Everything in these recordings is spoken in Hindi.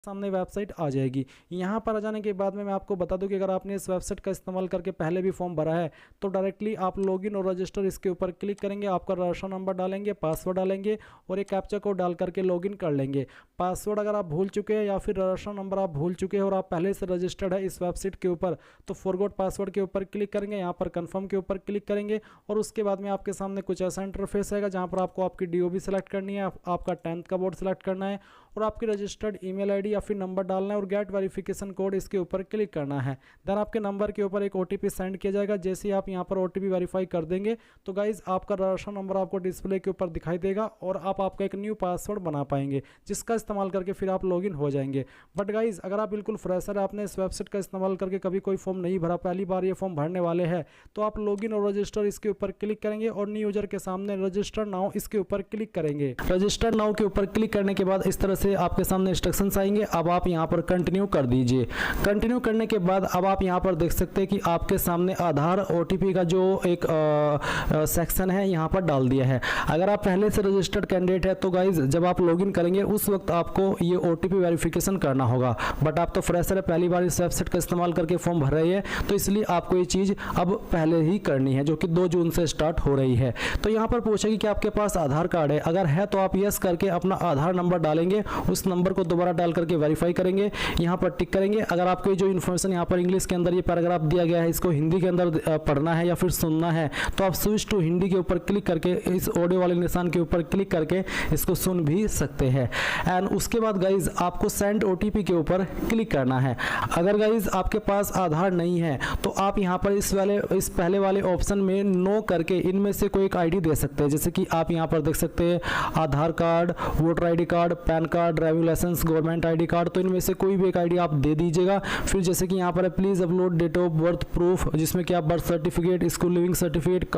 सामने वेबसाइट आ जाएगी। यहाँ पर आ जाने के बाद में मैं आपको बता दूं कि अगर आपने इस वेबसाइट का इस्तेमाल करके पहले भी फॉर्म भरा है तो डायरेक्टली आप लॉगिन और रजिस्टर इसके ऊपर क्लिक करेंगे, आपका रजिस्टर नंबर डालेंगे, पासवर्ड डालेंगे और एक कैप्चा कोड डाल करके लॉगिन कर लेंगे। पासवर्ड अगर आप भूल चुके हैं या फिर रजिस्टर नंबर आप भूल चुके हैं और आप पहले से रजिस्टर्ड है इस वेबसाइट के ऊपर तो फॉरगॉट पासवर्ड के ऊपर क्लिक करेंगे, यहाँ पर कन्फर्म के ऊपर क्लिक करेंगे और उसके बाद में आपके सामने कुछ ऐसा इंटरफेस आएगा जहाँ पर आपको आपकी DOB सेलेक्ट करनी है, आपका 10th का बोर्ड सेलेक्ट करना है और आपकी रजिस्टर्ड ईमेल आईडी या फिर नंबर डालना है और गेट वेरिफिकेशन कोड इसके ऊपर क्लिक करना है। देन आपके नंबर के ऊपर एक OTP सेंड किया जाएगा। जैसे ही आप यहाँ पर OTP वेरीफाई कर देंगे तो गाइज आपका रजिस्टर नंबर आपको डिस्प्ले के ऊपर दिखाई देगा और आप आपका एक न्यू पासवर्ड बना पाएंगे जिसका इस्तेमाल करके फिर आप लॉगिन हो जाएंगे। बट गाइज अगर आप बिल्कुल फ्रेशर है, आपने इस वेबसाइट का इस्तेमाल करके कभी कोई फॉर्म नहीं भरा, पहली बार ये फॉर्म भरने वाले हैं तो आप लॉगिन और रजिस्टर इसके ऊपर क्लिक करेंगे और न्यू यूजर के सामने रजिस्टर नाउ इसके ऊपर क्लिक करेंगे। रजिस्टर नाउ के ऊपर क्लिक करने के बाद इस तरह से आपके सामने इंस्ट्रक्शंस आएंगे। अब आप यहां पर कंटिन्यू कर दीजिए। कंटिन्यू करने के बाद अब आप यहां पर देख सकते हैं कि आपके सामने आधार OTP का जो एक सेक्शन है यहां पर डाल दिया है। अगर आप पहले से रजिस्टर्ड कैंडिडेट है तो गाइज जब आप लॉगिन करेंगे उस वक्त आपको ये OTP वेरिफिकेशन करना होगा। बट आप तो फ्रेशर है, पहली बार इस वेबसाइट का इस्तेमाल करके फॉर्म भर रहे हैं तो इसलिए आपको ये चीज़ अब पहले ही करनी है जो कि 2 जून से स्टार्ट हो रही है। तो यहाँ पर पूछेगी कि आपके पास आधार कार्ड है, अगर है तो आप यस करके अपना आधार नंबर डालेंगे, उस नंबर को दोबारा डाल करके वेरीफाई करेंगे, यहाँ पर टिक करेंगे। अगर आपको जो इन्फॉर्मेशन यहाँ पर इंग्लिश के अंदर ये पैराग्राफ दिया गया है इसको हिंदी के अंदर पढ़ना है या फिर सुनना है तो आप स्विच टू हिंदी के ऊपर क्लिक करके इस ऑडियो वाले निशान के ऊपर क्लिक करके इसको सुन भी सकते हैं। एंड उसके बाद गाइज आपको सेंड OTP के ऊपर क्लिक करना है। अगर गाइज आपके पास आधार नहीं है तो आप यहाँ पर इस पहले वाले ऑप्शन में नो करके इनमें से कोई एक ID दे सकते हैं। जैसे कि आप यहाँ पर देख सकते हैं Aadhaar card, voter ID card, PAN card, driving licence, government ID card, तो इनमें से कोई भी एक ID आप दे दीजिएगा। फिर जैसे कि यहाँ पर है please upload date of birth proof, जिसमें कि आप birth certificate, school leaving certificate,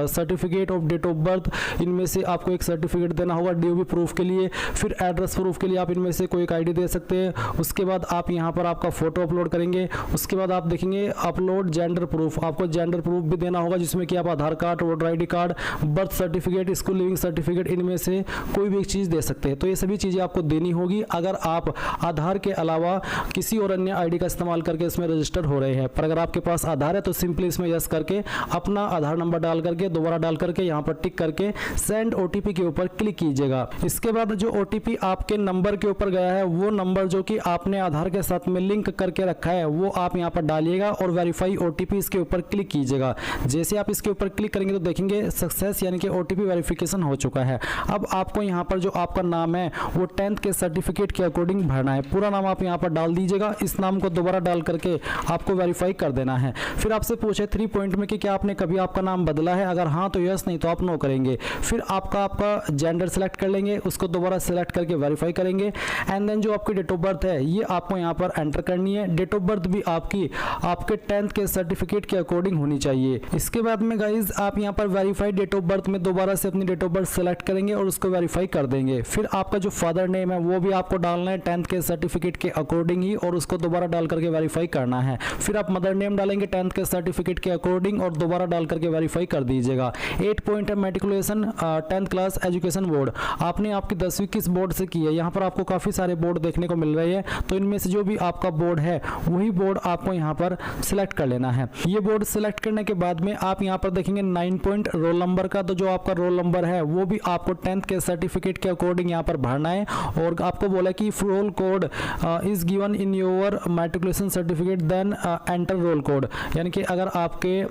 certificate of date of birth, इनमें से आपको एक सर्टिफिकेट देना होगा DOB प्रूफ के लिए। फिर एड्रेस प्रूफ के लिए आप इनमें से कोई एक ID दे सकते हैं। उसके बाद आप यहाँ पर आपका फोटो अपलोड करेंगे। उसके बाद आप देखेंगे अपलोड जेंडर प्रूफ, आपको जेंडर प्रूफ भी देना होगा जिसमें कि आप Aadhaar card, voter ID card, birth certificate, school leaving certificate, इनमें से कोई भी एक चीज़ दे सकते हैं। तो ये सभी चीज़ें आपको देनी होगी अगर आप आधार के अलावा किसी और अन्य ID का इस्तेमाल करके इसमें रजिस्टर हो रहे हैं। पर अगर आपके पास आधार है तो सिंपली इसमें यस करके अपना आधार नंबर डाल करके दोबारा डाल करके यहाँ पर टिक करके सेंड OTP के ऊपर क्लिक कीजिएगा। इसके बाद जो OTP आपके नंबर के ऊपर गया है वो नंबर जो कि आपने आधार के साथ में लिंक करके रखा है वो आप यहाँ पर डालिएगा और वेरीफाई OTP इसके ऊपर क्लिक कीजिएगा। जैसे आप इसके ऊपर क्लिक करेंगे तो देखेंगे सक्सेस यानी कि OTP वेरिफिकेशन हो चुका है। अब आपको यहाँ पर जो आपका नाम है वो 10th के सर्टिफिकेट के अकॉर्डिंग भरना है। पूरा नाम आप यहाँ पर डाल दीजिएगा। इस नाम को दोबारा डाल करके आपको वेरीफाई कर देना है। फिर आपसे पूछे 3 पॉइंट में कि क्या आपने कभी आपका नाम बदला है, अगर हाँ तो यस, नहीं तो आप नो करेंगे। फिर आपका जेंडर सेलेक्ट कर लेंगे, उसको दोबारा सेलेक्ट करके वेरीफाई करेंगे। एंड देन जो आपकी डेट ऑफ बर्थ है ये आपको यहाँ पर एंटर करनी है। डेट ऑफ बर्थ भी आपके 10th के सर्टिफिकेट के अकॉर्डिंग होनी चाहिए। इसके बाद में गाइज आप यहाँ पर वेरीफाइड डेट ऑफ बर्थ में दोबारा से अपनी डेट ऑफ बर्थ सेलेक्ट करेंगे और उसको वेरीफाई कर देंगे। फिर आपका जो फादर नेम है वो भी आपको डालना है 10th के सर्टिफिकेट के अकॉर्डिंग ही और उसको दोबारा डाल करके वेरीफाई करना है। फिर आप मदर नेम डालेंगे 10th के सर्टिफिकेट के अकॉर्डिंग और दोबारा डाल करके वेरीफाई कर दीजिएगा। 8 पॉइंट है matriculation 10th class education board, आपने आपकी 10वीं किस बोर्ड से की है। यहाँ पर आपको काफ़ी सारे बोर्ड देखने को मिल रहे हैं तो इनमें से जो भी आपका बोर्ड है वही बोर्ड आपको यहाँ पर सिलेक्ट कर लेना है। ये बोर्ड सिलेक्ट करने के बाद में आप यहाँ पर देखेंगे 9 पॉइंट रोल नंबर का, तो जो आपका रोल नंबर है वो भी आपको 10th के सर्टिफिकेट के अकॉर्डिंग यहाँ पर भरना है। और आपको बोला कि roll code is given in your matriculation certificate then enter roll code, यानी कि अगर आपके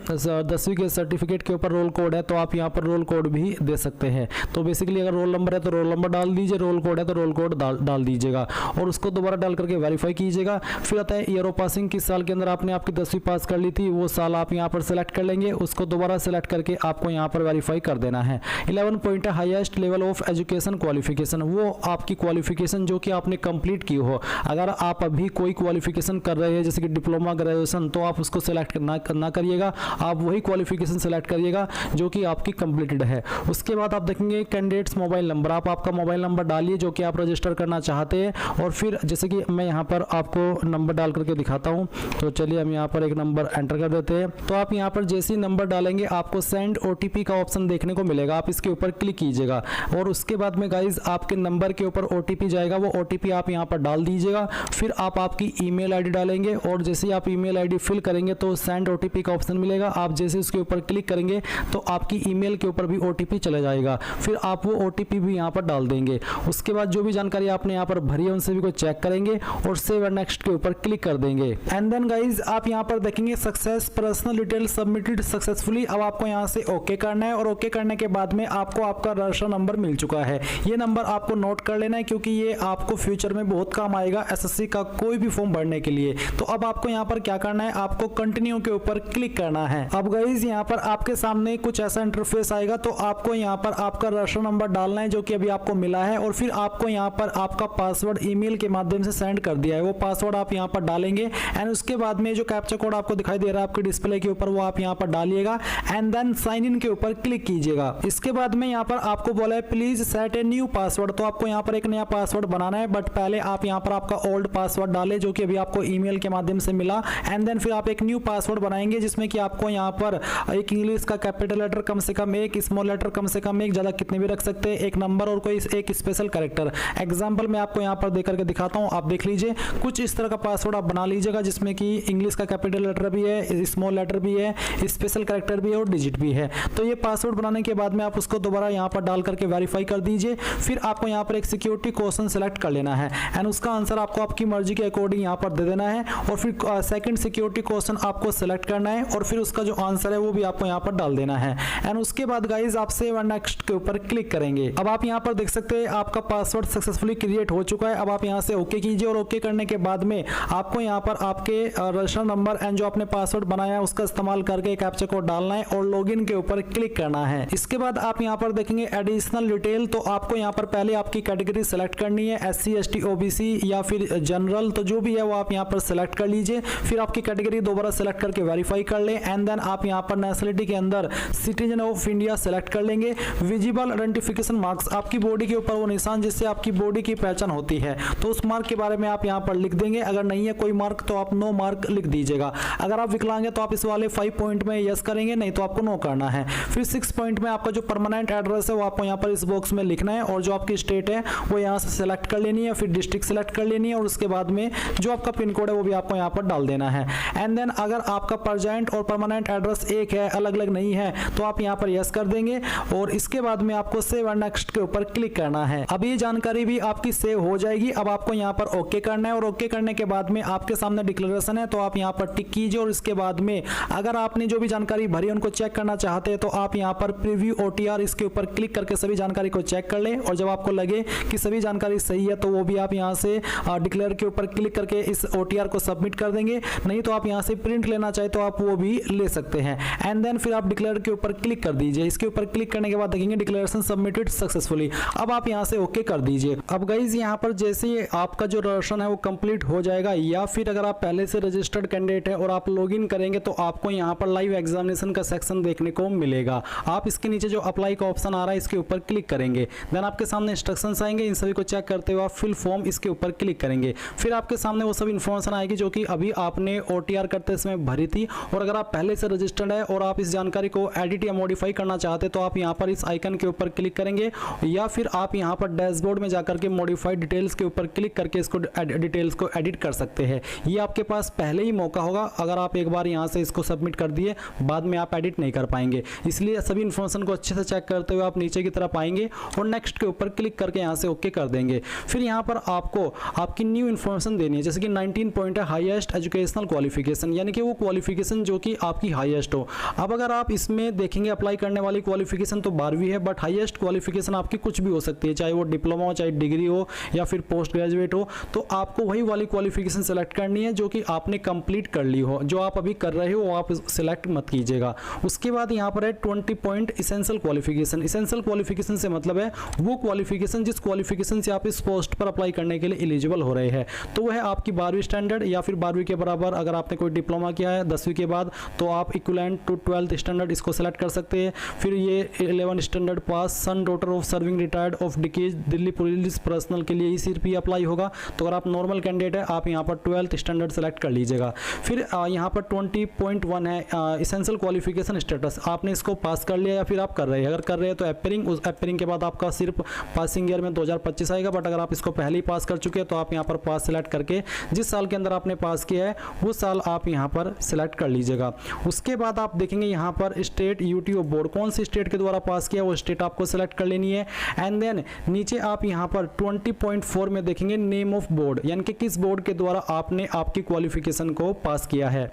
10वीं के सर्टिफिकेट के ऊपर रोल कोड है तो आप यहाँ पर रोल कोड भी दे सकते हैं। तो बेसिकली अगर रोल नंबर है तो रोल नंबर डाल दीजिए, रोल कोड है तो रोल कोड डाल दीजिएगा और उसको दोबारा डाल करके वेरीफाई कीजिएगा। फिर आता है ईयर ऑफ पासिंग, किस साल के अंदर आपने आपकी 10वीं पास कर ली थी वो साल आप यहाँ पर सेलेक्ट कर लेंगे, उसको दोबारा सेलेक्ट करके आपको यहाँ पर वेरीफाई कर देना है। 11 पॉइंट है highest level of education qualification, वो आपकी क्वालिफिकेशन जो कि आपने कंप्लीट की हो। अगर आप अभी कोई क्वालिफिकेशन कर रहे हैं जैसे कि डिप्लोमा, ग्रेजुएशन, तो आप उसको सेलेक्ट ना करिएगा, आप वही क्वालिफिकेशन सेलेक्ट करिएगा जो कि आपकी कंप्लीटेड है। उसके बाद आप देखेंगे कैंडिडेट्स मोबाइल नंबर, आप आपका मोबाइल नंबर डालिए जो कि आप रजिस्टर करना चाहते हैं। और फिर जैसे कि मैं यहाँ पर आपको नंबर डाल करके दिखाता हूँ, तो चलिए हम यहाँ पर एक नंबर एंटर कर देते हैं। तो आप यहाँ पर जैसे ही नंबर डालेंगे आपको सेंड OTP का ऑप्शन देखने को मिलेगा, आप इसके ऊपर क्लिक कीजिएगा और उसके बाद में गाइज आपके नंबर के ऊपर OTP जाएगा, वो OTP आप यहाँ पर डाल दीजिएगा। फिर आप आपकी ईमेल आईडी डालेंगे और जैसे ही आप ईमेल आईडी फिल करेंगे तो सेंड OTP का ऑप्शन मिलेगा। आप जैसे उसके ऊपर क्लिक करेंगे तो आपकी ईमेल के ऊपर भी OTP चले जाएगा। फिर आप वो OTP भी यहाँ पर डाल देंगे। उसके बाद जो भी जानकारी आपने यहाँ पर भरी है उन सभी को चेक करेंगे और सेव एंड नेक्स्ट के ऊपर क्लिक कर देंगे। एंड देन गाइज आप यहाँ पर देखेंगे success personal detail submitted successfully. अब आपको यहाँ से ओके करना है और ओके करने के बाद में आपको आपका रजिस्टर नंबर मिल चुका है। ये नंबर आपको नोट कर लेना है क्योंकि ये आपको फ्यूचर में बहुत काम आएगा SSC का कोई भी फॉर्म भरने के लिए। तो अब आपको यहाँ पर क्या करना है, आपको कंटिन्यू के ऊपर क्लिक करना है। अब गाइज यहाँ पर आपके सामने कुछ ऐसा इंटरफेस आएगा तो आपको यहाँ पर आपका रजिस्टर नंबर डालना है जो कि अभी आपको मिला है और फिर आपको यहाँ पर आपका पासवर्ड ईमेल के माध्यम से सेंड कर दिया है, वो पासवर्ड आप यहाँ पर डालेंगे। एंड उसके बाद में जो कैप्चा कोड आपको दिखाई दे रहा है आपके डिस्प्ले के ऊपर वो आप यहाँ पर डालिएगा एंड देन साइन इन के ऊपर क्लिक कीजिएगा। इसके बाद में यहाँ पर आपको बोला है please set a new password, तो आपको यहाँ पर एक नया पासवर्ड बनाना है। बट पहले आप यहाँ पर आपका ओल्ड पासवर्ड डालें जो कि अभी आपको ईमेल के माध्यम से मिला। एंड देन फिर आप एक न्यू पासवर्ड बनाएंगे जिसमें कि आपको यहाँ पर एक इंग्लिश का कैपिटल लेटर कम से कम एक, स्मॉल लेटर कम से कम एक, ज्यादा कितने भी रख सकते हैं, एक नंबर और कोई एक स्पेशल कैरेक्टर। एग्जांपल मैं आपको यहाँ पर देख करके दिखाता हूँ, आप देख लीजिए। कुछ इस तरह का पासवर्ड आप बना लीजिएगा जिसमें कि इंग्लिश का कैपिटल लेटर भी है, स्मॉल लेटर भी है, स्पेशल कैरेक्टर भी है और डिजिट भी है। तो ये पासवर्ड बनाने के बाद में आप उसको दोबारा यहाँ पर डाल करके वेरीफाई कर दीजिए। फिर आपको यहाँ पर एक सिक्योरिटी क्वेश्चन सेलेक्ट कर लेना है एंड उसका आंसर आपको आपकी मर्जी के अकॉर्डिंग यहाँ पर दे देना है और फिर सेकंड सिक्योरिटी क्वेश्चन आपको सेलेक्ट करना है और फिर उसका जो आंसर है वो भी आपको यहाँ पर डाल देना है। एंड उसके बाद गाइज आप सेव एंड नेक्स्ट के ऊपर क्लिक करेंगे। अब आप यहाँ पर देख सकते हैं आपका पासवर्ड सक्सेसफुली क्रिएट हो चुका है। अब आप यहाँ से ओके कीजिए और ओके करने के बाद में आपको यहाँ पर आपके रजिस्टर नंबर एंड जो आपने पासवर्ड बनाया है उसका इस्तेमाल करके कैप्चा कोड डालना है और लॉगिन के ऊपर क्लिक करना है। इसके बाद आप यहाँ पर देखेंगे एडिशनल डिटेल, तो आपको यहाँ पर पहले आपकी कैटेगरी सेलेक्ट करनी है, SC ST OBC या फिर जनरल, तो जो भी है वो आप यहाँ पर सेलेक्ट कर लीजिए। फिर आपकी कैटेगरी दोबारा सेलेक्ट करके वेरीफाई कर ले एंड देन आप यहाँ पर नेशनलिटी के अंदर सिटीजन ऑफ इंडिया सेलेक्ट कर लेंगे। विजिबल आइडेंटिफिकेशन मार्क्स, आपकी बॉडी के ऊपर वो निशान जिससे आपकी बॉडी की पहचान होती है, तो उस मार्क के बारे में आप यहाँ पर लिख देंगे। अगर नहीं है कोई मार्क तो आप नो मार्क लिख दीजिएगा। अगर आप विकलांग है तो आप इस वाले 5 पॉइंट में यस करेंगे, नहीं तो आपको नो करना है। फिर 6 पॉइंट में आपका जो परमानेंट एड्रेस है वो आपको यहाँ पर इस बॉक्स में लिखना है और जो आपकी स्टेट है वो यहाँ से सेलेक्ट कर लेनी है, फिर डिस्ट्रिक्ट सेलेक्ट कर लेनी है और उसके बाद में जो आपका पिन कोड है वो भी आपको यहाँ पर डाल देना है। एंड देन अगर आपका प्रेजेंट और परमानेंट एड्रेस एक है, अलग अलग नहीं है, तो आप यहाँ पर यस कर देंगे और इसके बाद में आपको सेव एंड नेक्स्ट के ऊपर क्लिक करना है। अब ये जानकारी भी आपकी सेव हो जाएगी। अब आपको यहाँ पर ओके करना है और ओके करने के बाद में आपके सामने डिक्लेरेशन है तो आप यहाँ पर टिक कीजिए और इसके बाद में अगर आपने जो भी जानकारी भरी उनको चेक करना चाहते हैं तो आप यहाँ पर प्रीव्यू OTR इसके ऊपर क्लिक करके सभी जानकारी को चेक कर लें और जब आपको लगे कि सभी जानकारी सही है तो वो भी आप यहाँ से डिक्लेयर के ऊपर क्लिक करके इस OTR को सबमिट कर देंगे। नहीं तो आप यहाँ से प्रिंट लेना चाहे तो आप वो भी ले सकते हैं। एंड देन फिर आप डिक्लेयर के ऊपर क्लिक कर दीजिए। इसके ऊपर क्लिक करने के बाद देखेंगे डिक्लेरेशन सबमिटेड सक्सेसफुली। अब आप यहाँ से ओके कर दीजिए। अब गाइज यहाँ पर जैसे ही आपका जो रजिस्ट्रेशन है वो कंप्लीट हो जाएगा या फिर अगर आप पहले से रजिस्टर्ड कैंडिडेट है और आप लॉगिन करेंगे तो आपको यहाँ पर लाइव एग्जामिनेशन का सेक्शन देखने को मिलेगा। आप इसके नीचे जो अप्लाई का ऑप्शन आ रहा है इसके ऊपर क्लिक करेंगे, देन आपके सामने इंस्ट्रक्शंस आएंगे। इन सभी को चेक करते हुए आप फिल फॉर्म इसके ऊपर क्लिक करेंगे। फिर आपके सामने वो सब इन्फॉर्मेशन आएगी जो कि अभी आपने OTR करते समय भरी थी। और अगर आप पहले से रजिस्टर्ड है और आप इस जानकारी को एडिट या मॉडिफाई करना चाहते तो आप यहाँ पर इस आइकन के ऊपर क्लिक करेंगे या फिर आप यहाँ पर डैशबोर्ड में जाकर के मॉडिफाइड डिटेल्स के ऊपर क्लिक करके इसको डिटेल्स को एडिट कर सकते हैं। ये आपके पास पहले ही मौका होगा, अगर आप एक बार यहाँ से इसको सबमिट कर दिए बाद में आप एडिट नहीं कर पाएंगे। इसलिए सभी इन्फॉर्मेशन को अच्छे से चेक करते हुए आप नीचे की तरफ आएंगे और नेक्स्ट के ऊपर क्लिक करके यहाँ से ओके कर देंगे। फिर यहाँ पर आपको आपकी न्यू इन्फॉर्मेशन देनी है, जैसे कि 19 पॉइंट है हाईएस्ट एजुकेशनल क्वालिफिकेशन, यानी कि वो क्वालिफिकेशन जो कि आपकी हाईएस्ट हो। अब अगर आप इसमें देखेंगे अप्लाई करने वाली क्वालिफिकेशन तो 12वीं है, बट हाईएस्ट क्वालिफिकेशन आपकी कुछ भी हो सकती है, चाहे वो डिप्लोमा हो, चाहे डिग्री हो या फिर पोस्ट ग्रेजुएट हो। तो आपको वही वाली क्वालिफिकेशन सेलेक्ट करनी है जो कि आपने कंप्लीट कर ली हो। जो आप अभी कर रहे हो वो आप सिलेक्ट मत कीजिएगा। उसके बाद यहाँ पर है 20 point essential qualification. Essential qualification से मतलब है वो क्वालिफिकेशन जिस क्वालिफिकेशन से आप इस पोस्ट पर अप्लाई करने के लिए एलिजिबल हो रहे हैं। तो वह है आपकी 12वीं स्टैंडर्ड या फिर 12वीं के बराबर। अगर आपने कोई डिप्लोमा किया है 10वीं के बाद तो आप इक्विवेलेंट टू 12th स्टैंडर्ड इसको सेलेक्ट कर सकते हैं। फिर ये 11 standard pass, son daughter of serving retired of decays Delhi police personal के लिए ECP अप्लाई होगा। तो अगर आप नॉर्मल कैंडिडेट है आप यहाँ पर 12th स्टैंडर्ड सेलेक्ट कर लीजिएगा। फिर यहाँ पर 20.1 है इसेंशियल क्वालिफिकेशन स्टेटस, आपने इसको पास कर लिया या फिर आप कर रहे हैं। अगर कर रहे हैं तो एपरिंग, उस एपरिंग के बाद आपका सिर्फ पासिंग ईयर में 2025 आएगा, बट अगर आप इसको पहले ही पास कर चुके हैं तो आप यहाँ पर पास सिलेक्ट करके जिस साल के अंदर आपने पास किया है वो साल आप यहाँ पर सिलेक्ट कर लीजिएगा। उसके बाद आप देखेंगे यहाँ पर स्टेट यूटीओ बोर्ड कौन सी स्टेट के द्वारा पास किया वो स्टेट आपको सिलेक्ट कर लेनी है। एंड देन नीचे आप यहाँ पर 20.4 में देखेंगे नेम ऑफ बोर्ड, यानी कि किस बोर्ड के द्वारा आपने आपकी क्वालिफिकेशन को पास किया है।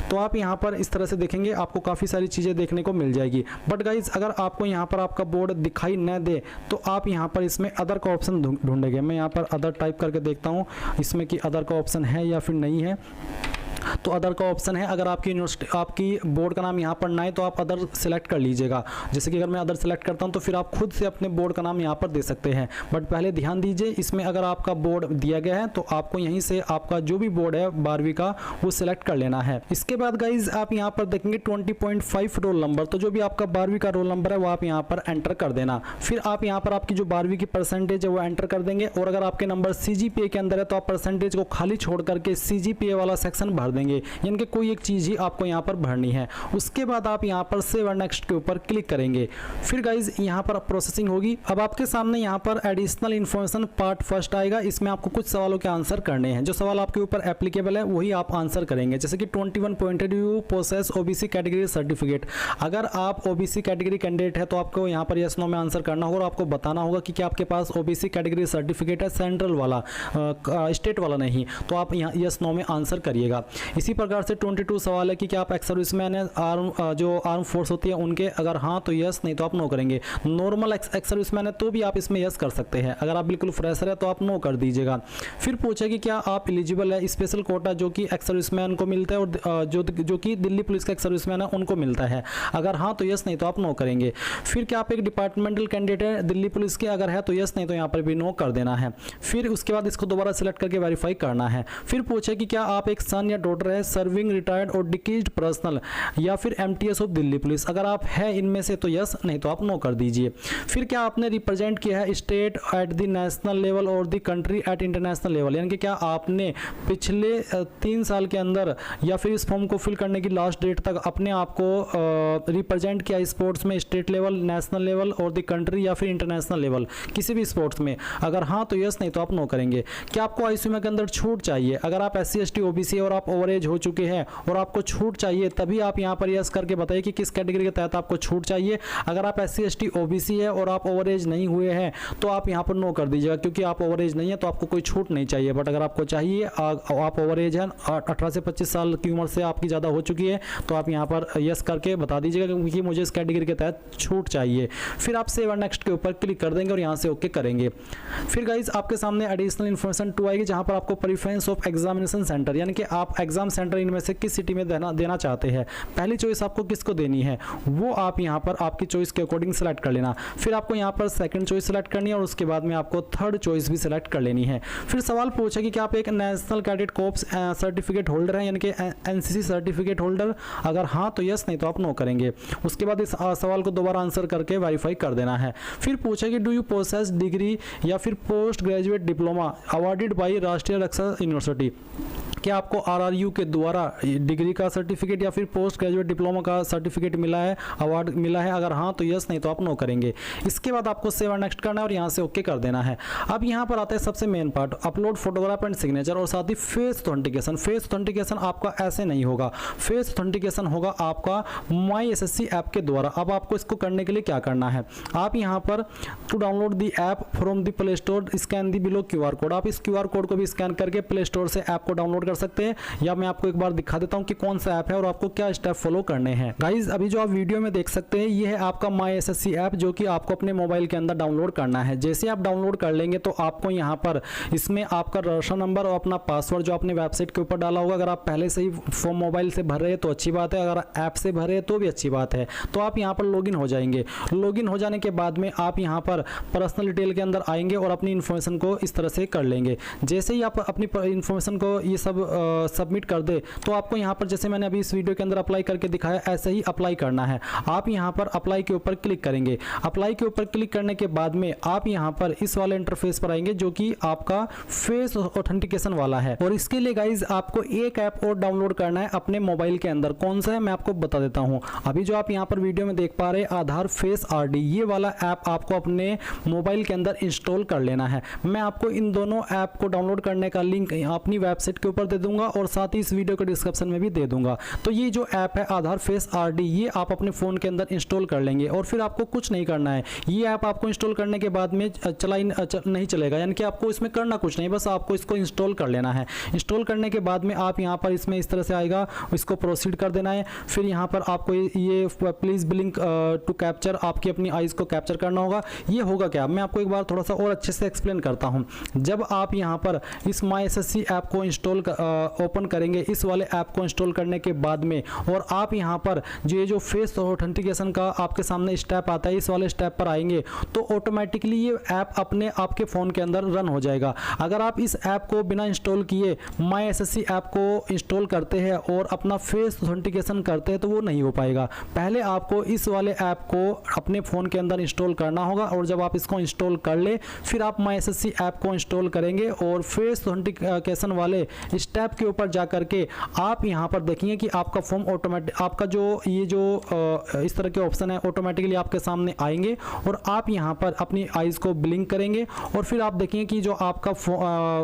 तो आप यहाँ पर इस तरह से देखेंगे, आपको काफ़ी सारी चीज़ें देखने को मिल जाएगी। बट गाइज अगर आपको यहाँ पर आपका बोर्ड दिखाई न दे तो आप यहाँ पर इसमें अदर का ऑप्शन ढूंढेंगे। मैं यहाँ पर अदर टाइप करके देखता हूँ इसमें कि अदर का ऑप्शन है या फिर नहीं है। तो अदर का ऑप्शन है, अगर आपकी यूनिवर्सिटी आपकी बोर्ड का नाम यहाँ पर ना है तो आप अदर सेलेक्ट कर लीजिएगा। जैसे कि अगर मैं अदर सेलेक्ट करता हूँ तो फिर आप खुद से अपने बोर्ड का नाम यहाँ पर दे सकते हैं। बट पहले ध्यान दीजिए, इसमें अगर आपका बोर्ड दिया गया है तो आपको यहीं से आपका जो भी बोर्ड है 12वीं का वो सिलेक्ट कर लेना है। इसके बाद गाइज आप यहाँ पर देखेंगे 20.5 रोल नंबर, तो जो भी आपका 12वीं का रोल नंबर है वो आप यहाँ पर एंटर कर देना। फिर आप यहाँ पर आपकी जो 12वीं की परसेंटेज है वो एंटर कर देंगे, और अगर आपके नंबर CGPA के अंदर है तो आप परसेंटेज को खाली छोड़ करके CGPA वाला सेक्शन भर देंगे, यानी कि कोई एक चीज़ ही आपको यहाँ पर भरनी है। उसके बाद आप यहाँ पर सेव एंड नेक्स्ट के ऊपर क्लिक करेंगे। फिर गाइज यहाँ पर प्रोसेसिंग होगी। अब आपके सामने यहाँ पर एडिशनल इन्फॉर्मेशन पार्ट फर्स्ट आएगा। इसमें आपको कुछ सवालों के आंसर करने हैं, जो सवाल आपके ऊपर एप्लीकेबल है वही आप आंसर करेंगे। जैसे कि 21 pointed you possess OBC category certificate. अगर आप OBC कैटेगरी कैंडिडेट है तो आपको यहाँ पर यस नो में आंसर करना होगा, और आपको बताना होगा कि क्या आपके पास OBC कैटेगरी सर्टिफिकेट है, सेंट्रल वाला स्टेट वाला नहीं। तो आप यहाँ यस नो में आंसर करिएगा। इसी प्रकार से 22 सवाल है कि क्या आप एक्स सर्विसमैन है, जो आर्म फोर्स होती है उनके, अगर हाँ तो यस, नहीं तो आप नो करेंगे। नॉर्मल एक्स सर्विसमैन है तो भी आप इसमें यस कर सकते हैं। अगर आप बिल्कुल फ्रेशर है तो आप नो कर दीजिएगा। फिर पूछे कि क्या आप एलिजिबल है स्पेशल कोटा जो कि एक्स सर्विसमैन को मिलता है और जो कि दिल्ली पुलिस का एक्स सर्विसमैन है उनको मिलता है, अगर हाँ तो यस, नहीं तो आप नो करेंगे। फिर क्या आप एक डिपार्टमेंटल कैंडिडेट है दिल्ली पुलिस के, अगर है तो यस, नहीं तो यहाँ पर भी नो कर देना है। फिर उसके बाद इसको दोबारा सिलेक्ट करके वेरीफाई करना है। फिर पूछे कि क्या आप एक सन या डॉटर है सर्विंग रिटायर्ड और डिक्रीज्ड पर्सनल या फिर MTS ऑफ दिल्ली पुलिस, अगर आप है इनमें से तो यस, नहीं तो आप नो कर दीजिए। फिर क्या आपने रिप्रेजेंट किया है state at the national level और the country at international level, यानी कि क्या आपने पिछले 3 साल के अंदर या फिर इस फॉर्म को फिल करने की लास्ट डेट तक अपने आप को रिप्रेजेंट किया स्पोर्ट्स में, स्टेट लेवल, नेशनल लेवल और द कंट्री या फिर इंटरनेशनल लेवल, किसी भी स्पोर्ट्स में, अगर हाँ तो यस, नहीं तो आप नो करेंगे। क्या आपको आईसीयू के अंदर छूट चाहिए, अगर आप SC ST OBC और आप ओवर एज हो चुके हैं और आपको छूट चाहिए तभी आप यहाँ पर यस करके बताइए कि किस कैटेगरी के तहत आपको छूट चाहिए। अगर आप SC ST OBC है और आप ओवर एज नहीं हुए हैं तो आप यहाँ पर नो कर दीजिएगा, क्योंकि आप ओवर एज नहीं है तो आपको कोई छूट नहीं चाहिए। बट अगर आपको चाहिए, आप ओवर एज हैं, 18 से 25 साल की उम्र से आपकी ज़्यादा हो चुकी है, तो आप यहाँ पर यस करके बता दीजिएगा क्योंकि मुझे इस कैटेगरी के तहत छूट चाहिए। फिर आप सेव एंड नेक्स्ट के ऊपर क्लिक कर देंगे और यहाँ से ओके करेंगे। फिर गाइज आपके सामने एडिशनल इन्फॉर्मेशन 2 आएगी, जहाँ पर आपको प्रेफरेंस ऑफ एग्जामिनेशन सेंटर, यानी कि आप एग्जाम सेंटर इनमें से किस सिटी में देना चाहते हैं। पहली चॉइस आपको किसको देनी है वो आप यहाँ पर आपकी चॉइस के अकॉर्डिंग सेलेक्ट कर लेना। फिर आपको यहाँ पर सेकंड चॉइस सेलेक्ट करनी है और उसके बाद में आपको थर्ड चॉइस भी सेलेक्ट कर लेनी है। फिर सवाल पूछा कि क्या आप एक national cadet corps certificate holder है, यानी कि NCC सर्टिफिकेट होल्डर, अगर हाँ तो यस, नहीं तो आप नो करेंगे। उसके बाद इस सवाल को दोबारा आंसर करके वेरीफाई कर देना है। फिर पूछा कि डू यू पोसेस डिग्री या फिर post graduate diploma awarded by राष्ट्रीय रक्षा यूनिवर्सिटी, क्या आपको RRU के द्वारा डिग्री का सर्टिफिकेट या फिर पोस्ट ग्रेजुएट डिप्लोमा का सर्टिफिकेट मिला है, अवार्ड मिला है, अगर हाँ तो यस, नहीं तो आप नो करेंगे। इसके बाद आपको सेव एंड नेक्स्ट करना है और यहाँ से ओके कर देना है। अब यहाँ पर आता है सबसे main part, upload photograph and signature और साथ ही फेस ऑथेंटिकेशन। फेस ऑथेंटिकेशन आपका ऐसे नहीं होगा, फेस ऑथेंटिकेशन होगा आपका माई SSC ऐप के द्वारा। अब आपको इसको करने के लिए क्या करना है, आप यहाँ पर to download the app from the play store scan the below QR code, आप इस QR कोड को भी स्कैन करके प्ले स्टोर से ऐप को डाउनलोड कर सकते हैं, या मैं आपको एक बार दिखा देता हूं कि कौन सा ऐप है और आपको क्या स्टेप फॉलो करने हैं। गाइज अभी जो आप वीडियो में देख सकते हैं ये है आपका माई SSC ऐप, जो कि आपको अपने मोबाइल के अंदर डाउनलोड करना है। जैसे आप डाउनलोड कर लेंगे तो आपको यहाँ पर इसमें आपका रजिस्टर नंबर और अपना पासवर्ड जो आपने वेबसाइट के ऊपर डाला होगा, अगर आप पहले से ही फॉर्म मोबाइल से भर रहे हैं तो अच्छी बात है, अगर ऐप से भर रहे हैं तो भी अच्छी बात है। तो आप यहाँ पर लॉगिन हो जाएंगे। लॉगिन हो जाने के बाद में आप यहाँ पर पर्सनल डिटेल के अंदर आएंगे और अपनी इन्फॉर्मेशन को इस तरह से कर लेंगे। जैसे ही आप अपनी इन्फॉर्मेशन को ये सब सबमिट कर दे तो आपको यहाँ पर जैसे मैंने अभी इस वीडियो के अंदर अप्लाई करके दिखाया ऐसे ही अप्लाई करना है। आप यहाँ पर अप्लाई के ऊपर क्लिक करेंगे। अप्लाई के ऊपर क्लिक करने के बाद में आप यहाँ पर इस वाले इंटरफेस पर आएंगे जो कि आपका फेस ऑथेंटिकेशन वाला है। और इसके लिए गाइज आपको एक ऐप और डाउनलोड करना है अपने मोबाइल के अंदर। कौन सा है मैं आपको बता देता हूँ। अभी जो आप यहाँ पर वीडियो में देख पा रहे हैं आधार फेस RD, ये वाला ऐप आपको अपने मोबाइल के अंदर इंस्टॉल कर लेना है। मैं आपको इन दोनों ऐप को डाउनलोड करने का लिंक अपनी वेबसाइट के ऊपर दे दूंगा और साथ ही इस वीडियो के डिस्क्रिप्शन में भी दे दूंगा। तो ये जो ऐप है आधार फेस RD, ये आप अपने फोन के अंदर इंस्टॉल कर लेंगे और फिर आपको कुछ नहीं करना है। ये ऐप आपको इंस्टॉल करने के बाद में नहीं चलेगा, यानी कि आपको इसमें करना कुछ नहीं, बस आपको इसको इंस्टॉल कर लेना है। इंस्टॉल करने के बाद में आप यहाँ पर इसमें इस तरह से आएगा, इसको प्रोसीड कर देना है। फिर यहाँ पर आपको ये प्लीज ब्लिंक टू कैप्चर, आपकी अपनी आईज को कैप्चर करना होगा। ये होगा क्या, मैं आपको एक बार थोड़ा सा और अच्छे से एक्सप्लेन करता हूँ। जब आप यहाँ पर इस माई SSC ऐप को इंस्टॉल ओपन करेंगे, इस वाले ऐप को इंस्टॉल करने के बाद में, और आप यहाँ पर जो फेस ऑथेंटिकेशन का आपके सामने स्टेप आता है, इस वाले स्टेप पर आएंगे तो ऑटोमेटिकली ये ऐप अपने आपके फ़ोन के अंदर रन हो जाएगा। अगर आप इस ऐप को बिना इंस्टॉल किए माई SSC ऐप को इंस्टॉल करते हैं और अपना फेस ऑथेंटिकेशन करते हैं तो वो नहीं हो पाएगा। पहले आपको इस वाले ऐप को अपने फ़ोन के अंदर इंस्टॉल करना होगा और जब आप इसको इंस्टॉल कर ले फिर आप माई SSC ऐप को इंस्टॉल करेंगे और फेस ऑथेंटिकेशन वाले स्टेप के ऊपर जा करके आप यहाँ पर देखेंगे कि आपका फॉर्म ऑटोमेटिक, आपका इस तरह के ऑप्शन है ऑटोमेटिकली आपके सामने आएंगे और आप यहाँ पर अपनी आईज को ब्लिंक करेंगे और फिर आप देखेंगे कि जो आपका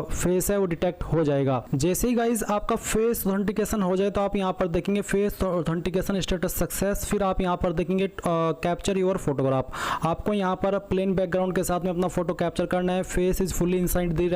फेस है वो डिटेक्ट हो जाएगा। जैसे ही गाइज आपका फेस ऑथेंटिकेशन हो जाए तो आप यहाँ पर देखेंगे फेस ऑथेंटिकेशन स्टेटस सक्सेस। फिर आप यहाँ पर देखेंगे कैप्चर योर फोटोग्राफ। आपको यहाँ पर प्लेन बैकग्राउंड के साथ में अपना फोटो कैप्चर करना है। Face is fully inside the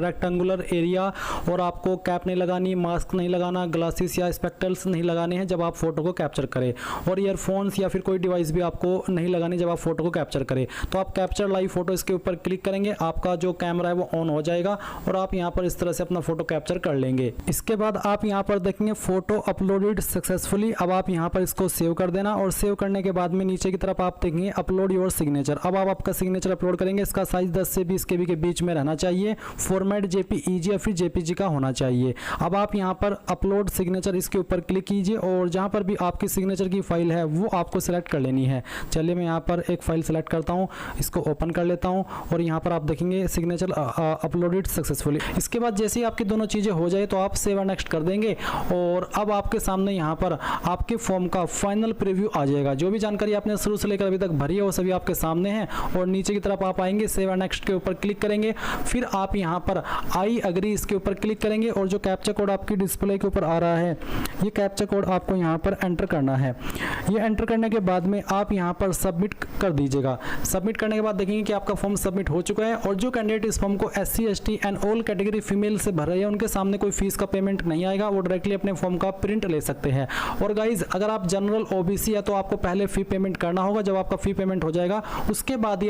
rectangular area, और आपको कैप नहीं लगानी, मास्क नहीं लगाना, ग्लासेस या स्पेक्टल्स नहीं लगाने हैं जब आप फोटो को कैप्चर करें, और ईयरफोन्स या फिर कोई डिवाइस भी आपको नहीं लगानी जब आप फोटो को कैप्चर करें। तो आप कैप्चर लाइव फोटो इसके ऊपर क्लिक करेंगे, आपका जो कैमरा है वो ऑन हो जाएगा और आप यहाँ पर इस तरह से अपना फोटो कैप्चर कर लेंगे। इसके बाद आप यहाँ पर देखेंगे फोटो अपलोडेड सक्सेसफुली। अब आप यहाँ पर इसको सेव कर देना और सेव करने के बाद में नीचे की तरफ आप देखेंगे अपलोड योर सिग्नेचर। अब आप आपका सिग्नेचर अपलोड करेंगे। इसका साइज 10 से 20 KB के बीच में रहना चाहिए। फॉर्मेट JPEG या फिर JPG का होना चाहिए। अब आप यहाँ पर अपलोड सिग्नेचर इसके ऊपर क्लिक कीजिए और जहाँ पर भी आपकी सिग्नेचर की फाइल है वो आपको सिलेक्ट कर लेनी है। चलिए मैं यहाँ पर एक फाइल सेलेक्ट करता हूँ, इसको ओपन कर लेता हूँ और यहाँ पर आप देखेंगे सिग्नेचर अपलोडेड सक्सेसफुली। इसके बाद जैसे ही आपकी दोनों चीज़ें हो जाए तो आप सेव एंड नेक्स्ट कर देंगे और अब आपके सामने यहाँ पर आपके फॉर्म का फाइनल प्रीव्यू आ जाएगा। जो भी जानकारी आपने शुरू से लेकर अभी तक भरी है वो सभी आपके सामने है और नीचे की तरफ आप आएंगे, सेव एंड नेक्स्ट के ऊपर क्लिक करेंगे। फिर आप यहाँ पर आई अग्री इसके ऊपर क्लिक करेंगे और जो कैप्चा कोड आपकी डिस्प्ले के ऊपर आ रहा है ये कैप्चा कोड आपको यहाँ पर एंटर करना है। ये एंटर करने के बाद में आप यहाँ पर सबमिट कर दीजिएगा। सबमिट करने के बाद देखेंगे कि आपका फॉर्म सबमिट हो चुका है और जो कैंडिडेट इस फॉर्म को SC ST and all category female से भर रहे हैं उनके सामने कोई फीस का पेमेंट नहीं आएगा, वो डायरेक्टली अपने फॉर्म का प्रिंट ले सकते हैं। और गाइज अगर आप जनरल OBC है तो आपको पहले फी पेमेंट करना होगा। जब आपका फी पेमेंट हो जाएगा उसके बाद ही आप